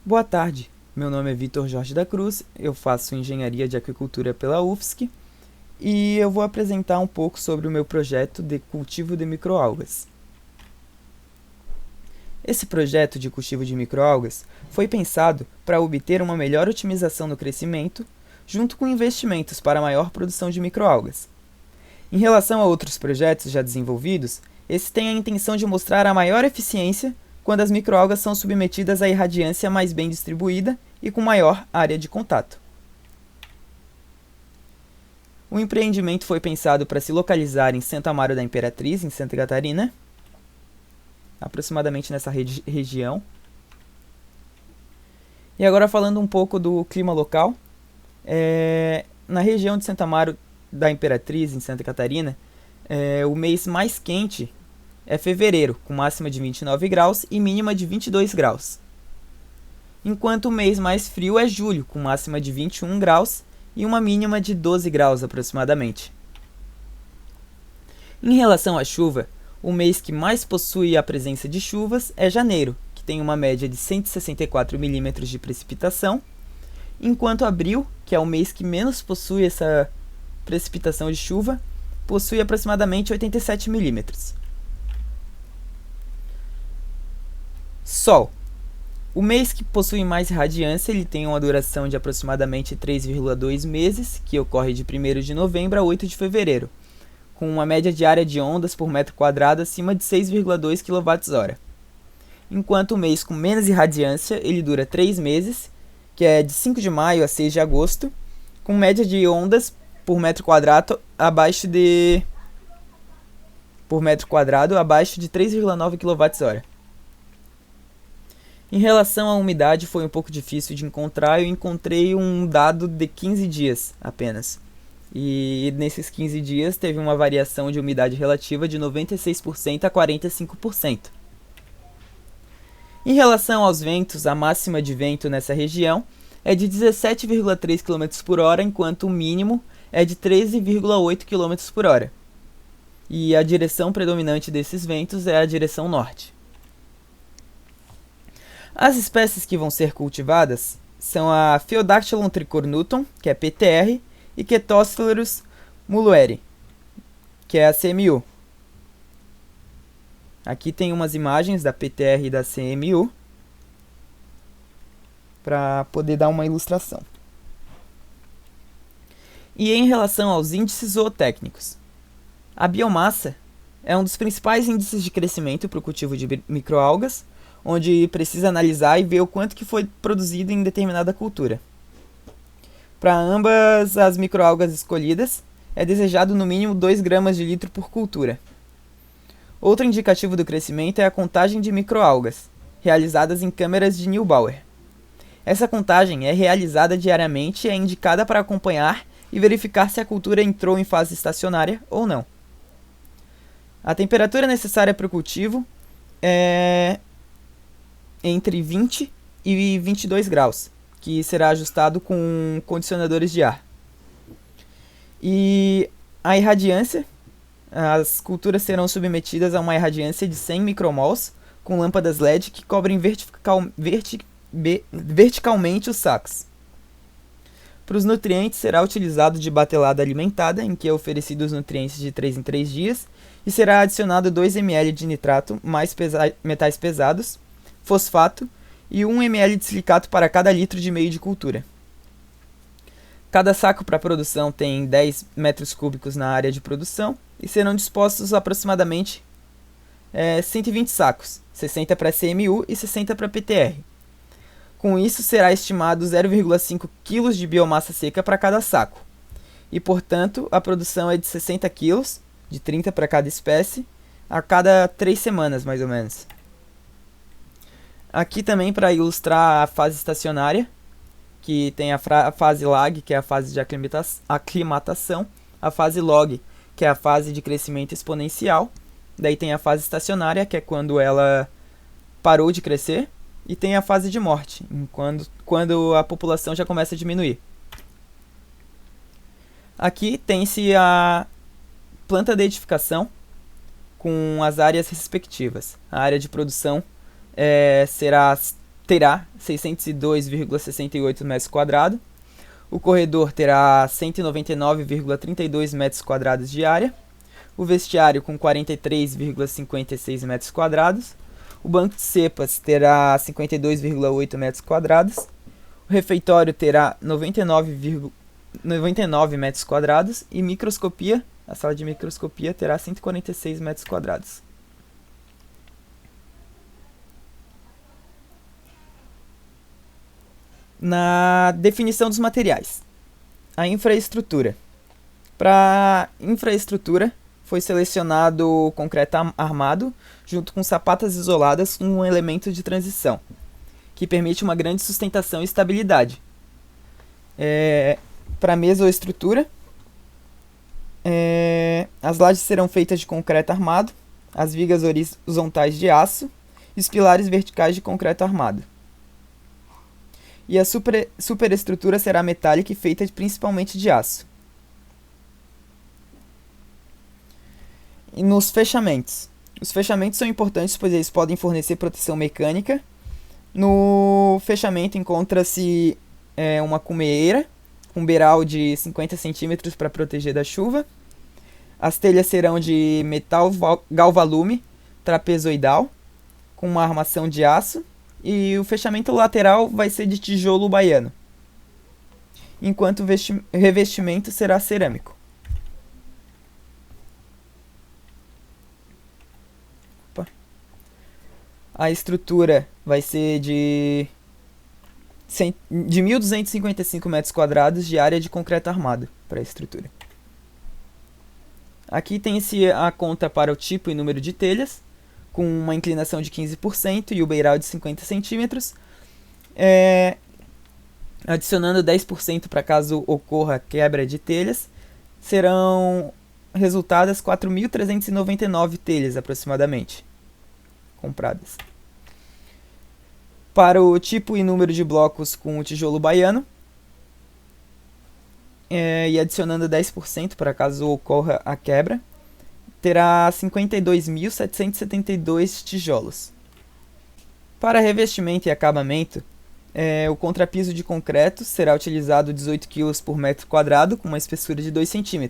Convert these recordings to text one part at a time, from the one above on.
Boa tarde, meu nome é Vitor Jorge da Cruz, eu faço Engenharia de Aquicultura pela UFSC e eu vou apresentar um pouco sobre o meu projeto de cultivo de microalgas. Esse projeto de cultivo de microalgas foi pensado para obter uma melhor otimização no crescimento, junto com investimentos para maior produção de microalgas. Em relação a outros projetos já desenvolvidos, esse tem a intenção de mostrar a maior eficiência quando as microalgas são submetidas à irradiância mais bem distribuída e com maior área de contato. O empreendimento foi pensado para se localizar em Santo Amaro da Imperatriz, em Santa Catarina, aproximadamente nessa região. E agora falando um pouco do clima local, na região de Santo Amaro da Imperatriz, em Santa Catarina, o mês mais quente é fevereiro, com máxima de 29 graus e mínima de 22 graus. Enquanto o mês mais frio é julho, com máxima de 21 graus e uma mínima de 12 graus aproximadamente. Em relação à chuva, o mês que mais possui a presença de chuvas é janeiro, que tem uma média de 164 milímetros de precipitação, enquanto abril, que é o mês que menos possui essa precipitação de chuva, possui aproximadamente 87 milímetros. Sol. O mês que possui mais radiância ele tem uma duração de aproximadamente 3,2 meses, que ocorre de 1º de novembro a 8 de fevereiro, com uma média diária de ondas por metro quadrado acima de 6,2 kWh. Enquanto o mês com menos irradiância ele dura 3 meses, que é de 5 de maio a 6 de agosto, com média de ondas por metro quadrado abaixo de 3,9 kWh. Em relação à umidade, foi um pouco difícil de encontrar. Eu encontrei um dado de 15 dias apenas. E nesses 15 dias teve uma variação de umidade relativa de 96% a 45%. Em relação aos ventos, a máxima de vento nessa região é de 17,3 km por hora, enquanto o mínimo é de 13,8 km por hora. E a direção predominante desses ventos é a direção norte. As espécies que vão ser cultivadas são a Phaeodactylon tricornutum, que é PTR, e Quetocereus mulleriae, que é a CMU. Aqui tem umas imagens da PTR e da CMU para poder dar uma ilustração. E em relação aos índices zootécnicos, a biomassa é um dos principais índices de crescimento para o cultivo de microalgas, onde precisa analisar e ver o quanto que foi produzido em determinada cultura. Para ambas as microalgas escolhidas, é desejado no mínimo 2 gramas de litro por cultura. Outro indicativo do crescimento é a contagem de microalgas, realizadas em câmeras de Neubauer. Essa contagem é realizada diariamente e é indicada para acompanhar e verificar se a cultura entrou em fase estacionária ou não. A temperatura necessária para o cultivo é entre 20 e 22 graus, que será ajustado com condicionadores de ar. E a irradiância, as culturas serão submetidas a uma irradiância de 100 micromols com lâmpadas LED que cobrem verticalmente os sacos. Para os nutrientes será utilizado de batelada alimentada, em que é oferecido os nutrientes de 3 em 3 dias, e será adicionado 2 ml de nitrato mais metais pesados, fosfato e 1 ml de silicato para cada litro de meio de cultura. Cada saco para produção tem 10 metros cúbicos na área de produção e serão dispostos aproximadamente 120 sacos, 60 para CMU e 60 para PTR. Com isso, será estimado 0,5 kg de biomassa seca para cada saco. E, portanto, a produção é de 60 kg, de 30 para cada espécie, a cada 3 semanas, mais ou menos. Aqui também para ilustrar a fase estacionária, que tem a fase lag, que é a fase de aclimatação, a fase log, que é a fase de crescimento exponencial, daí tem a fase estacionária, que é quando ela parou de crescer, e tem a fase de morte, quando a população já começa a diminuir. Aqui tem-se a planta de edificação com as áreas respectivas. A área de produção será terá 602,68 metros quadrados. O corredor terá 199,32 metros quadrados de área. O vestiário com 43,56 metros quadrados. O banco de cepas terá 52,8 metros quadrados. O refeitório terá 99 metros quadrados. E microscopia, a sala de microscopia terá 146 metros quadrados. Na definição dos materiais. A infraestrutura. Para infraestrutura, foi selecionado concreto armado, junto com sapatas isoladas com um elemento de transição, que permite uma grande sustentação e estabilidade. Para mesoestrutura, as lajes serão feitas de concreto armado, as vigas horizontais de aço e os pilares verticais de concreto armado. E a superestrutura será metálica e feita principalmente de aço. E nos fechamentos. Os fechamentos são importantes pois eles podem fornecer proteção mecânica. No fechamento encontra-se uma cumeeira, um beiral de 50 cm para proteger da chuva. As telhas serão de metal galvalume trapezoidal, com uma armação de aço. E o fechamento lateral vai ser de tijolo baiano, enquanto o revestimento será cerâmico. A estrutura vai ser de 1.255 metros quadrados de área de concreto armado para a estrutura. Aqui tem-se a conta para o tipo e número de telhas, com uma inclinação de 15% e o beiral de 50 centímetros, adicionando 10% para caso ocorra quebra de telhas, serão resultadas 4.399 telhas aproximadamente compradas. Para o tipo e número de blocos com o tijolo baiano, e adicionando 10% para caso ocorra a quebra, terá 52.772 tijolos. Para revestimento e acabamento, o contrapiso de concreto será utilizado 18 kg por metro quadrado com uma espessura de 2 cm.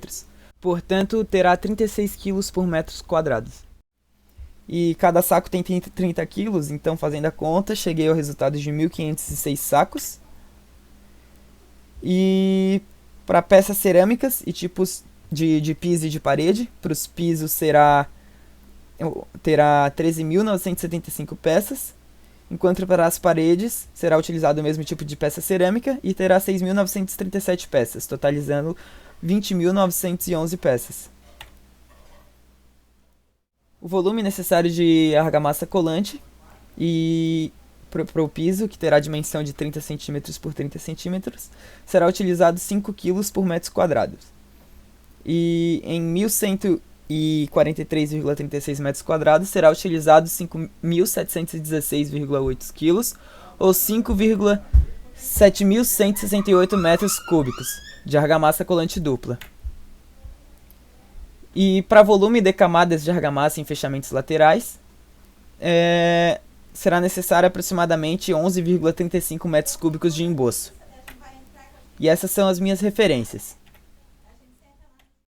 Portanto, terá 36 kg por metros quadrados. E cada saco tem 30 kg, então fazendo a conta, cheguei ao resultado de 1.506 sacos. E para peças cerâmicas e tipos de piso e de parede, para os pisos terá 13.975 peças, enquanto para as paredes será utilizado o mesmo tipo de peça cerâmica e terá 6.937 peças, totalizando 20.911 peças. O volume necessário de argamassa colante e para o piso, que terá dimensão de 30 cm por 30 cm, será utilizado 5 kg por metro quadrado. E em 1.143,36 metros quadrados será utilizado 5.716,8 kg ou 5,7.168 metros cúbicos de argamassa colante dupla. E para volume de camadas de argamassa em fechamentos laterais, será necessário aproximadamente 11,35 metros cúbicos de emboço. E essas são as minhas referências.